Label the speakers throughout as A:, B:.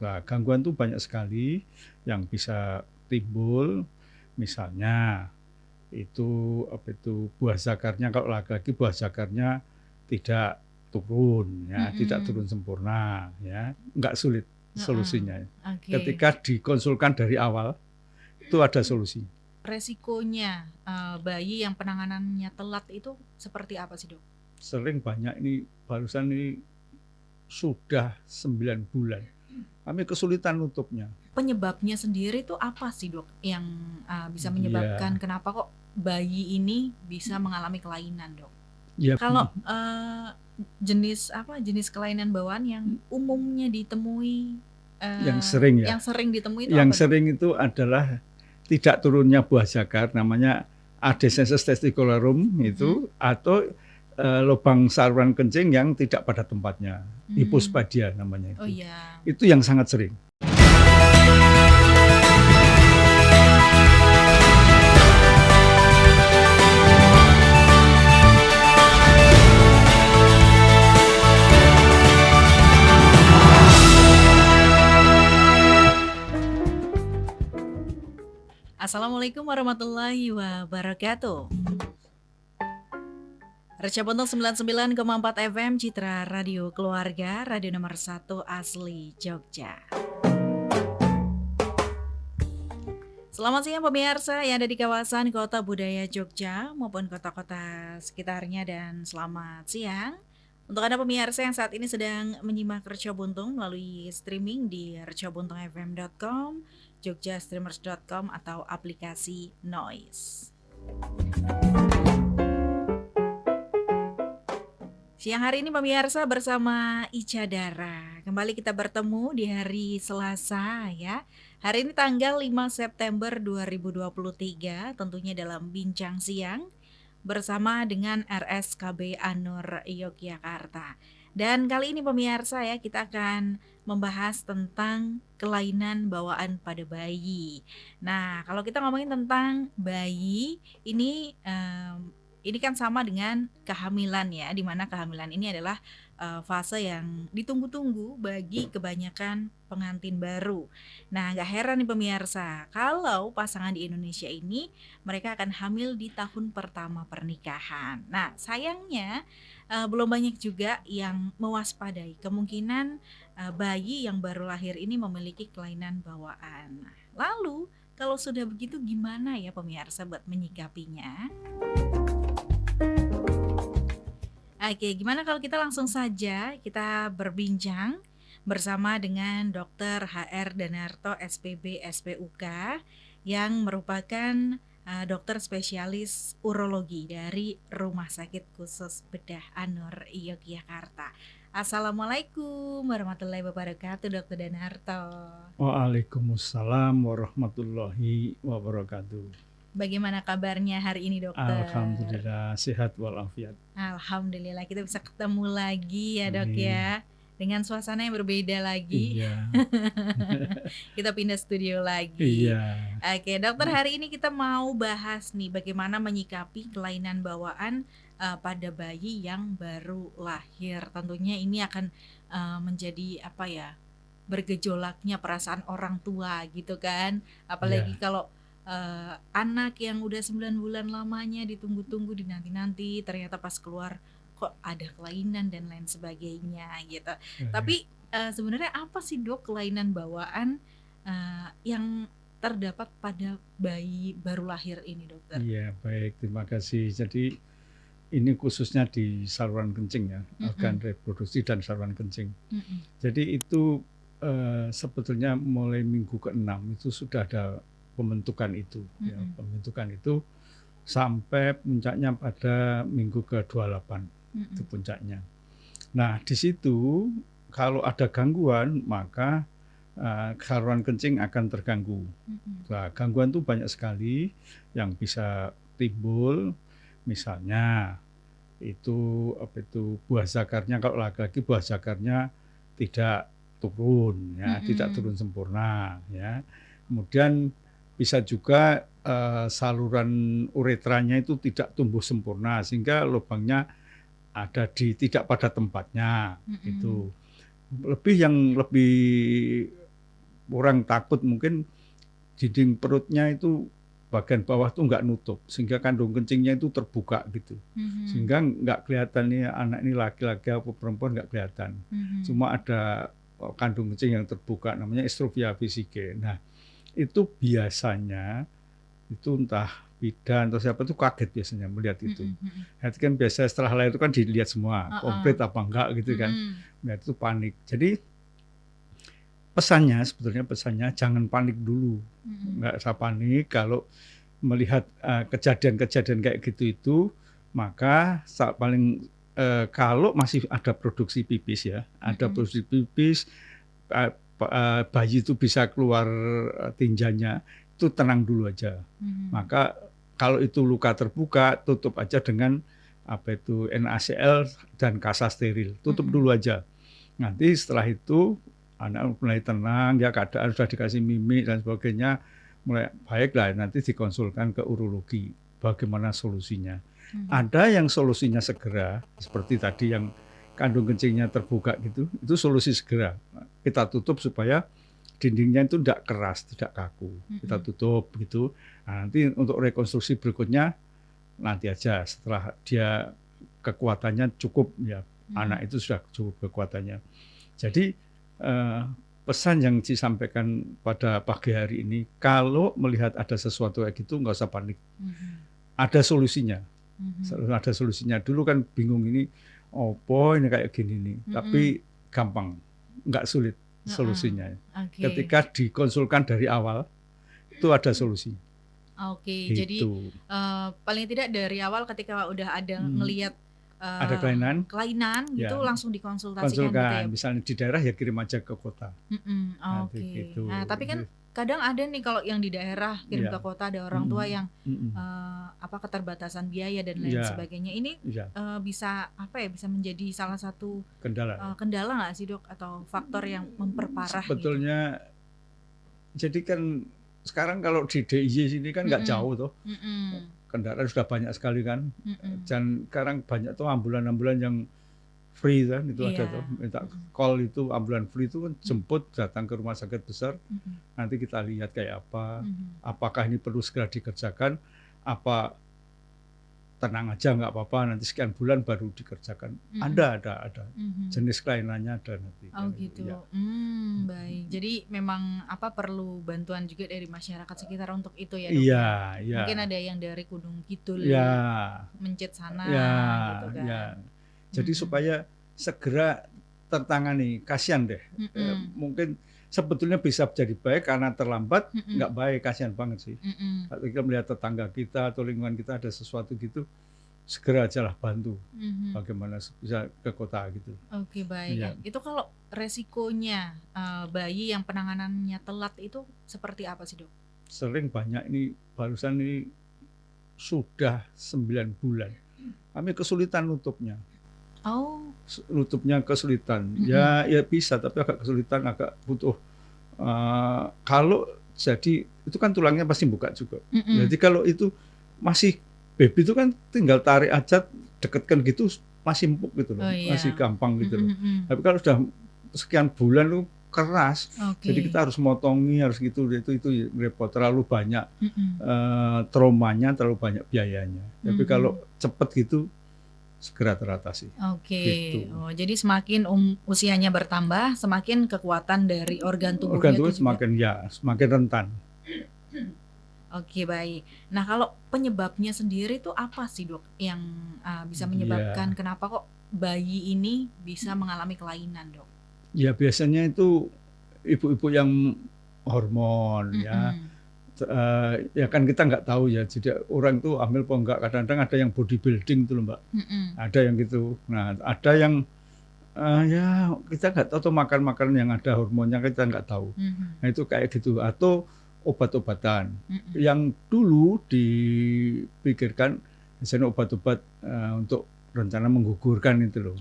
A: Nah, gangguan itu banyak sekali yang bisa timbul, misalnya itu buah zakarnya, kalau laki-laki buah zakarnya tidak turun ya, tidak turun sempurna ya, nggak sulit solusinya. Ketika dikonsulkan dari awal itu ada solusi.
B: Resikonya bayi yang penanganannya telat itu seperti apa sih, Dok?
A: Sering banyak ini, barusan ini sudah 9 bulan. Kami kesulitan nutupnya.
B: Penyebabnya sendiri itu apa sih, Dok? Yang bisa menyebabkan kenapa kok bayi ini bisa mengalami kelainan, Dok?
A: Ya.
B: Kalau jenis kelainan bawaan yang umumnya ditemui,
A: yang sering
B: ditemui itu
A: yang
B: apa,
A: sering Dok? Itu adalah tidak turunnya buah zakar, namanya adescensus testicularum itu, atau lubang saluran kencing yang tidak pada tempatnya, hipospadia namanya itu.
B: Oh iya.
A: Itu yang sangat sering.
B: Assalamualaikum warahmatullahi wabarakatuh. Reca Bontong 99,4 FM Citra Radio Keluarga, radio nomor 1 asli Jogja. Selamat siang pemirsa yang ada di kawasan Kota Budaya Jogja maupun kota-kota sekitarnya, dan selamat siang untuk Anda pemirsa yang saat ini sedang menyimak Reca Bontong melalui streaming di recabontongfm.com, jogjastreamers.com atau aplikasi Noise. Siang hari ini pemirsa bersama Ica Dara. Kembali kita bertemu di hari Selasa ya. Hari ini tanggal 5 September 2023, tentunya dalam Bincang Siang bersama dengan RSKB Anur Yogyakarta. Dan kali ini pemirsa ya, kita akan membahas tentang kelainan bawaan pada bayi. Nah, kalau kita ngomongin tentang bayi, ini kan sama dengan kehamilan ya, dimana kehamilan ini adalah fase yang ditunggu-tunggu bagi kebanyakan pengantin baru. Nah, gak heran nih pemirsa, kalau pasangan di Indonesia ini mereka akan hamil di tahun pertama pernikahan. Nah, sayangnya belum banyak juga yang mewaspadai kemungkinan bayi yang baru lahir ini memiliki kelainan bawaan. Lalu, kalau sudah begitu gimana ya pemirsa buat menyikapinya? Oke, gimana kalau kita langsung saja kita berbincang bersama dengan Dr. HR Danarto SPB SPUK yang merupakan dokter spesialis urologi dari Rumah Sakit Khusus Bedah Anur Yogyakarta. Assalamualaikum warahmatullahi wabarakatuh, Dr. Danarto.
A: Waalaikumsalam warahmatullahi wabarakatuh.
B: Bagaimana kabarnya hari ini, dokter?
A: Alhamdulillah sehat walafiat.
B: Alhamdulillah kita bisa ketemu lagi ya, Dok ya, dengan suasana yang berbeda lagi.
A: Iya.
B: Kita pindah studio lagi.
A: Iya.
B: Oke, dokter, hari ini kita mau bahas nih bagaimana menyikapi kelainan bawaan pada bayi yang baru lahir. Tentunya ini akan menjadi bergejolaknya perasaan orang tua gitu kan, apalagi kalau anak yang udah 9 bulan lamanya ditunggu-tunggu, dinanti-nanti, ternyata pas keluar kok ada kelainan dan lain sebagainya gitu. Tapi sebenarnya apa sih, Dok, kelainan bawaan yang terdapat pada bayi baru lahir ini, dokter?
A: Iya, baik, terima kasih. Jadi ini khususnya di saluran kencing ya, organ reproduksi dan saluran kencing. Jadi itu sebetulnya mulai minggu ke-6 itu sudah ada pembentukan itu, ya, pembentukan itu sampai puncaknya pada minggu ke-28 itu puncaknya. Nah, di situ kalau ada gangguan maka saluran kencing akan terganggu. Nah, gangguan itu banyak sekali yang bisa timbul, misalnya itu buah zakarnya, kalau laki-laki buah zakarnya tidak turun ya, tidak turun sempurna ya. Kemudian bisa juga saluran uretranya itu tidak tumbuh sempurna sehingga lubangnya ada tidak pada tempatnya. Itu yang lebih orang takut mungkin dinding perutnya itu bagian bawah tuh nggak nutup sehingga kandung kencingnya itu terbuka gitu, sehingga nggak kelihatan nih anak ini laki-laki atau perempuan, nggak kelihatan, cuma ada kandung kencing yang terbuka namanya estrofia vesikae. Nah itu biasanya itu entah bidan atau siapa tuh kaget biasanya melihat itu. Nanti kan biasa setelah lahir itu kan dilihat semua komplit apa enggak gitu kan, nah itu panik. Jadi sebetulnya pesannya jangan panik dulu, nggak usah panik kalau melihat kejadian-kejadian kayak gitu itu, maka paling kalau masih ada produksi pipis ya, ada produksi pipis, bayi itu bisa keluar tinjanya, itu tenang dulu aja. Maka kalau itu luka terbuka, tutup aja dengan NaCl dan kasa steril, tutup dulu aja. Nanti setelah itu anak mulai tenang, ya keadaan sudah dikasih mimik dan sebagainya, mulai baiklah, nanti dikonsulkan ke urologi bagaimana solusinya. Ada yang solusinya segera, seperti tadi yang kandung kencingnya terbuka gitu, itu solusi segera. Kita tutup supaya dindingnya itu tidak keras, tidak kaku. Kita tutup gitu. Nah, nanti untuk rekonstruksi berikutnya nanti aja setelah dia kekuatannya cukup ya, anak itu sudah cukup kekuatannya. Jadi pesan yang disampaikan pada pagi hari ini, kalau melihat ada sesuatu kayak gitu nggak usah panik. Ada solusinya. Ada solusinya. Dulu kan bingung ini, ini kayak gini nih. Tapi gampang, nggak sulit solusinya. Ketika dikonsulkan dari awal, itu ada solusi.
B: Gitu. Jadi paling tidak dari awal ketika udah ada ngelihat
A: ada kelainan
B: gitu, langsung dikonsultasikan gitu ya.
A: Misalnya di daerah ya kirim aja ke kota.
B: Gitu. Nah, tapi kan kadang ada nih kalau yang di daerah kirim ke kota, ada orang tua yang keterbatasan biaya dan lain sebagainya. Ini bisa bisa menjadi salah satu kendala nggak sih dok, atau faktor yang memperparah?
A: Sebetulnya gitu. Jadi kan sekarang kalau di DIY sini kan nggak jauh tuh. Kendaraan sudah banyak sekali kan, dan sekarang banyak tuh ambulan-ambulan yang free kan, itu ada tuh, minta call itu ambulan free itu kan, jemput datang ke rumah sakit besar, nanti kita lihat kayak apa, apakah ini perlu segera dikerjakan, apa tenang aja nggak apa-apa, nanti sekian bulan baru dikerjakan. Ada jenis kelainannya ada nanti.
B: Gitu. Ya. Baik. Jadi memang perlu bantuan juga dari masyarakat sekitar untuk itu ya dok.
A: Iya.
B: Mungkin ada yang dari Gunung Kidul, Mencit sana, gitu kan.
A: Jadi supaya segera tertangani, kasihan deh. Mungkin sebetulnya bisa jadi baik, karena terlambat nggak baik, kasihan banget sih. Kalau kita melihat tetangga kita atau lingkungan kita ada sesuatu gitu, segera ajalah bantu, bagaimana bisa ke kota gitu.
B: Baik. Ya. Itu kalau resikonya bayi yang penanganannya telat itu seperti apa sih dok?
A: Sering banyak ini, barusan ini sudah 9 bulan, kami kesulitan nutupnya. Nutupnya kesulitan. Ya bisa, tapi agak kesulitan, agak butuh. Kalau jadi itu kan tulangnya pasti buka juga. Jadi kalau itu masih baby itu kan tinggal tarik aja, deketkan gitu, masih empuk gitu loh, masih gampang gitu loh. Tapi kalau sudah sekian bulan lu keras, jadi kita harus motongi, harus gitu, itu repot, terlalu banyak traumanya, terlalu banyak biayanya. Tapi kalau cepet gitu segera teratasi. Gitu.
B: Jadi semakin usianya bertambah, semakin kekuatan dari organ tubuhnya
A: semakin rentan.
B: Baik. Nah, kalau penyebabnya sendiri itu apa sih dok yang bisa menyebabkan kenapa kok bayi ini bisa mengalami kelainan dok?
A: Ya biasanya itu ibu-ibu yang hormon ya kan kita nggak tahu ya, jadi orang itu hamil apa enggak, kadang-kadang ada yang bodybuilding itu loh mbak, ada yang gitu. Nah ada yang kita nggak tahu tuh, makan yang ada hormonnya kita nggak tahu. Nah itu kayak gitu, atau obat-obatan yang dulu dipikirkan misalnya obat-obat untuk rencana menggugurkan itu loh,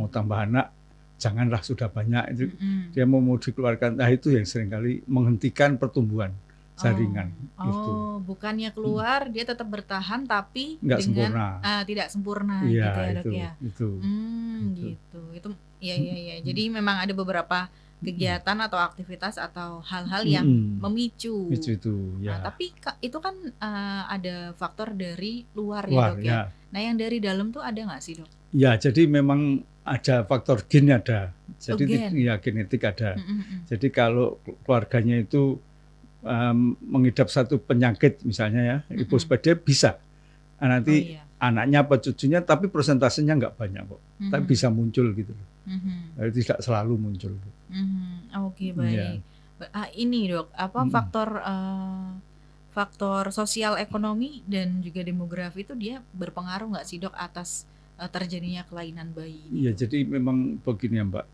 A: mau tambah anak janganlah sudah banyak itu, dia mau dikeluarkan. Nah itu yang seringkali menghentikan pertumbuhan jaringan. Gitu.
B: Bukannya keluar, dia tetap bertahan tapi
A: nggak
B: dengan
A: sempurna.
B: Tidak sempurna gitu ya dok ya.
A: Gitu.
B: Gitu. Itu ya. Jadi memang ada beberapa kegiatan atau aktivitas atau hal-hal yang
A: Mm-mm.
B: memicu.
A: Itu
B: Nah,
A: ya.
B: tapi itu kan ada faktor dari luar ya
A: Luar
B: dok ya.
A: ya.
B: Nah yang dari dalam tuh ada nggak sih dok?
A: Ya, jadi memang ada faktor gen ada. Jadi
B: Gen.
A: ya genetik ada.
B: Mm-mm.
A: Jadi kalau keluarganya itu mengidap satu penyakit misalnya ya, hipospadia bisa. Nah,
B: Oh
A: nanti
B: iya.
A: anaknya apa cucunya, tapi persentasenya nggak banyak kok. Tapi
B: Mhm.
A: bisa muncul gitu.
B: Mhm.
A: Tapi tidak selalu muncul.
B: Mhm. Oke
A: Ya.
B: baik. Ini dok, apa
A: Mm-mm.
B: faktor sosial ekonomi dan juga demografi itu dia berpengaruh nggak sih dok atas terjadinya kelainan bayi ini?
A: Ya, jadi memang begini ya Mbak.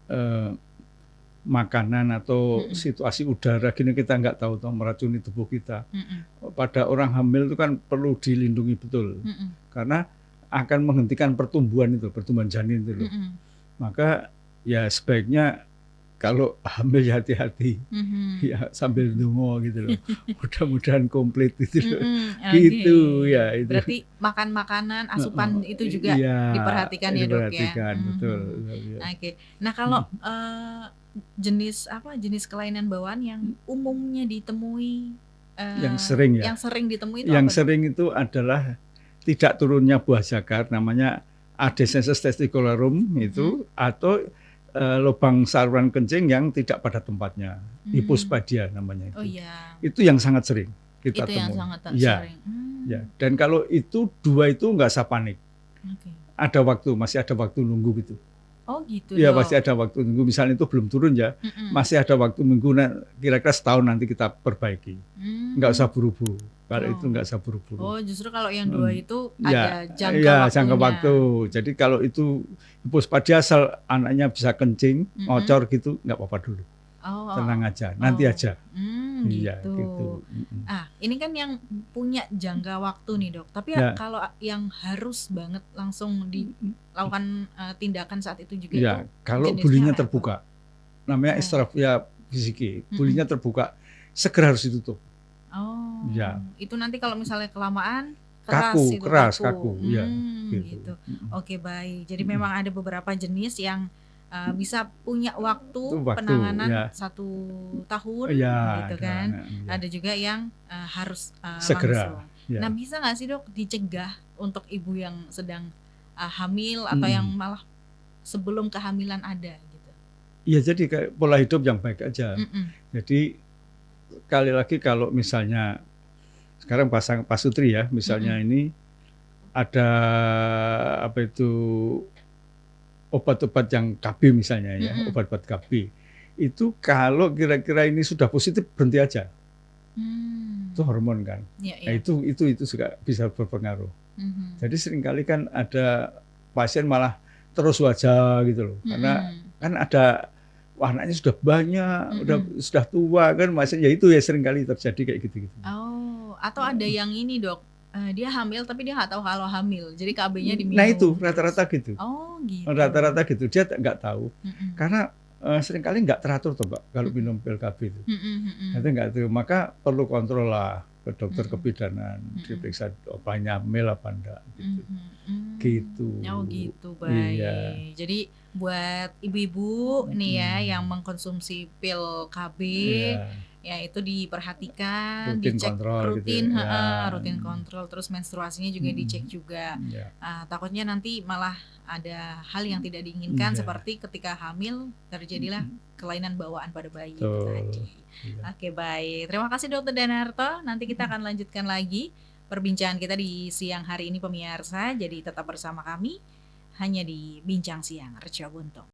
A: Makanan atau
B: Mm-mm.
A: situasi udara gini kita nggak tahu meracuni tubuh kita.
B: Mm-mm.
A: Pada orang hamil itu kan perlu dilindungi betul.
B: Mm-mm.
A: Karena akan menghentikan pertumbuhan janin itu loh.
B: Mm-mm.
A: Maka ya sebaiknya kalau hamil ya hati-hati.
B: Mhm.
A: Ya sambil ndonga gitu loh. Mudah-mudahan komplit gitu loh.
B: Mm-mm.
A: Gitu
B: Oke.
A: ya itu.
B: Berarti makan makanan, asupan itu juga
A: Iya,
B: diperhatikan ya dok ya.
A: diperhatikan, betul.
B: Mhm.
A: Ya.
B: Oke. Nah kalau jenis kelainan bawaan yang umumnya ditemui
A: Yang sering ya.
B: yang sering ditemui itu
A: Yang
B: apa?
A: sering itu adalah tidak turunnya buah zagar, namanya adhesensis testicularum itu, atau lubang saluran kencing yang tidak pada tempatnya, hipospadia namanya itu.
B: Oh iya.
A: Itu yang sangat sering kita
B: Itu yang
A: temui.
B: sangat
A: Ya,
B: sering.
A: ya. Dan kalau itu dua itu nggak usah panik.
B: Oke.
A: Ada waktu, masih ada waktu nunggu gitu.
B: Oh gitu
A: Ya
B: dok.
A: masih ada waktu nunggu. Misalnya itu belum turun ya,
B: Mm-mm.
A: masih ada waktu minggu, kira-kira setahun nanti kita perbaiki. Nggak usah buru-buru. Kalau itu nggak usah buru-buru.
B: Oh justru kalau yang dua itu
A: Ya,
B: ada jangka
A: ya,
B: waktunya.
A: jangka waktu. Jadi kalau itu hipospadia asal anaknya bisa kencing, ngocor gitu, nggak apa-apa dulu.
B: Oh.
A: Tenang aja, nanti aja.
B: Iya,
A: gitu.
B: gitu. Ini kan yang punya jangka waktu nih dok. Tapi
A: Ya.
B: kalau yang harus banget langsung dilakukan tindakan saat itu juga
A: Ya,
B: itu
A: kalau
B: jenisnya
A: bulinya
B: apa?
A: terbuka, namanya
B: Oh.
A: estrafia fisiki, bulinya terbuka, segera harus ditutup.
B: Oh,
A: Ya.
B: itu nanti kalau misalnya kelamaan
A: Kaku,
B: keras,
A: kaku. Ya,
B: gitu. Oke baik. Jadi memang ada beberapa jenis yang bisa punya waktu penanganan
A: ya.
B: 1 tahun,
A: Ya,
B: gitu kan.
A: ya.
B: Ada juga yang harus
A: segera.
B: langsung.
A: Ya.
B: Nah bisa nggak sih dok dicegah untuk ibu yang sedang hamil atau yang malah sebelum kehamilan ada gitu?
A: Iya, jadi kayak pola hidup yang baik aja. Jadi sekali lagi kalau misalnya sekarang pasang Pak Sutri ya, misalnya ini ada apa itu obat-obat yang KB misalnya ya, obat-obat KB. Itu kalau kira-kira ini sudah positif berhenti aja. Itu hormon kan.
B: Ya,
A: Nah, itu juga bisa berpengaruh. Jadi seringkali kan ada pasien malah terus wajah gitu loh. Karena kan ada anaknya sudah banyak, sudah tua kan, masih ya itu ya seringkali terjadi kayak gitu-gitu.
B: Oh, atau ada yang ini dok, dia hamil tapi dia nggak tahu kalau hamil, jadi KB-nya diminum.
A: Nah itu rata-rata gitu.
B: Oh gitu.
A: Rata-rata gitu, dia nggak tahu, karena seringkali nggak teratur tuh Mbak kalau minum pil KB itu. Itu nggak tahu, maka perlu kontrol lah ke dokter kebidanan, diperiksa apanya hamil apa enggak gitu. Gitu.
B: Oh gitu, baik.
A: Iya.
B: Jadi buat ibu-ibu nih ya yang mengkonsumsi pil KB, ya itu diperhatikan,
A: Rutin
B: dicek
A: kontrol
B: rutin,
A: gitu ya.
B: rutin kontrol, terus menstruasinya juga dicek juga. Takutnya nanti malah ada hal yang tidak diinginkan seperti ketika hamil terjadilah kelainan bawaan pada bayi itu tadi. Oke baik, terima kasih Dokter Danarto. Nanti kita akan lanjutkan lagi perbincangan kita di siang hari ini pemirsa. Jadi tetap bersama kami hanya di Bincang Siang Reco Buntung.